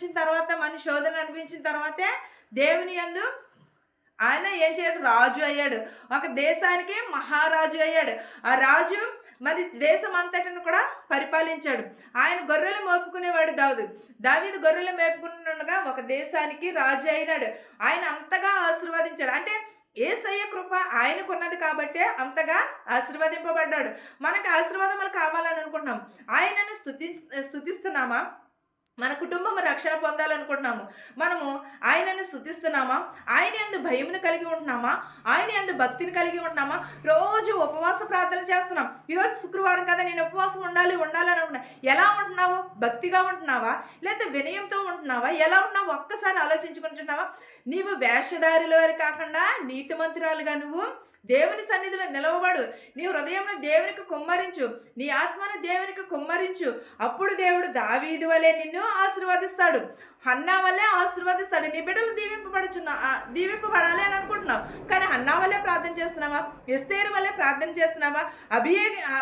తర్వాత మన శోధన అనిపించిన తర్వాతే దేవుని యందు ఆయన ఏం చేయడు, రాజు అయ్యాడు. ఒక దేశానికి మహారాజు అయ్యాడు. ఆ రాజు మరి దేశం అంతటిని కూడా పరిపాలించాడు. ఆయన గొర్రెలు మేపుకునేవాడు దావీదు గొర్రెలు మేపుకున్నగా ఒక దేశానికి రాజు అయినాడు. ఆయన అంతగా ఆశీర్వదించాడు. అంటే యేసయ్య కృప ఆయనకున్నది కాబట్టే అంతగా ఆశీర్వదింపబడ్డాడు. మనకు ఆశీర్వాదములు కావాలని అనుకుంటున్నాం, ఆయనను స్తుతిస్తున్నామా? మన కుటుంబం రక్షణ పొందాలనుకుంటున్నాము, మనము ఆయనను స్తుతిస్తున్నామా? ఆయన యందు భయమును కలిగి ఉంటున్నామా? ఆయన యందు భక్తిని కలిగి ఉంటున్నామా? రోజు ఉపవాస ప్రార్థన చేస్తున్నాం. ఈరోజు శుక్రవారం కదా, నేను ఉపవాసం ఉండాలి అని అనుకున్నా. ఎలా ఉంటున్నావు? భక్తిగా ఉంటున్నావా? లేదా వినయంతో ఉంటున్నావా? ఎలా ఉన్నావు ఒక్కసారి ఆలోచించుకుంటున్నావా? నీవు వేషధారుల వారి కాకుండా నీతిమంతురాలుగా నువ్వు దేవుని సన్నిధిలో నిలవబడు. నీ హృదయంలో దేవునికి కుమ్మరించు, నీ ఆత్మను దేవునికి కుమ్మరించు. అప్పుడు దేవుడు దావీదు వలె నిన్ను ఆశీర్వదిస్తాడు, హన్నా వల్లే ఆశీర్వదిస్తాడు. నీ బిడ్డలు దీవింపబడాలి అని అనుకుంటున్నావు, కానీ హన్నా వల్లే ప్రార్థన చేస్తున్నావా? ఎస్తేరు వల్లే ప్రార్థన చేస్తున్నావా?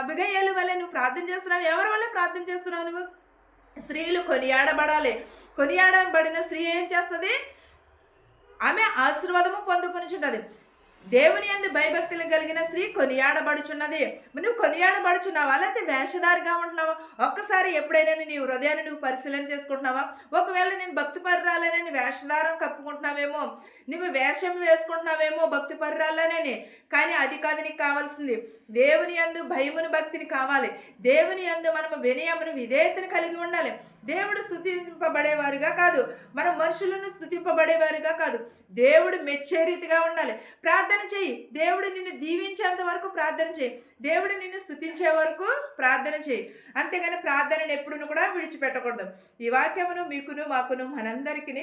అబిగయేలు వల్లే నువ్వు ప్రార్థన చేస్తున్నావు? ఎవరి వల్లే ప్రార్థన చేస్తున్నావు నువ్వు? స్త్రీలు కొనియాడబడాలి. కొనియాడబడిన స్త్రీ ఏం చేస్తుంది? ఆమె ఆశీర్వాదము పొందుకొనిచున్నది. దేవుని యందు భయభక్తులు కలిగిన స్త్రీ కొనియాడబడుచున్నది. నువ్వు కొనియాడబడుచున్నావా? లేకపోతే వేషధారిగా ఉంటున్నావా? ఒక్కసారి ఎప్పుడైనా నీ హృదయాన్ని నువ్వు పరిశీలన చేసుకుంటున్నావా? ఒకవేళ నేను భక్తి పరురాలనని వేషధారం కప్పుకుంటున్నావేమో, నువ్వు వేషం వేసుకుంటున్నావేమో భక్తి పరురాలనని, కానీ అది కాదు నీకు కావాల్సింది. దేవుని యందు భయమును భక్తిని కావాలి. దేవుని యందు మనము వినయమును విధేయతను కలిగి ఉండాలి. దేవుడు స్తుతింపబడేవారుగా కాదు, మనం మనుషులను స్తుతింపబడేవారుగా కాదు, దేవుడు మెచ్చే రీతిగా ఉండాలి. ప్రార్థన చేయి, దేవుడు నిన్ను దీవించేంత వరకు ప్రార్థన చేయి, దేవుడు నిన్ను స్తుతించే వరకు ప్రార్థన చేయి. అంతేగాని ప్రార్థనను ఎప్పుడును కూడా విడిచిపెట్టకూడదు. ఈ వాక్యమును మీకును మాకును మనందరికీ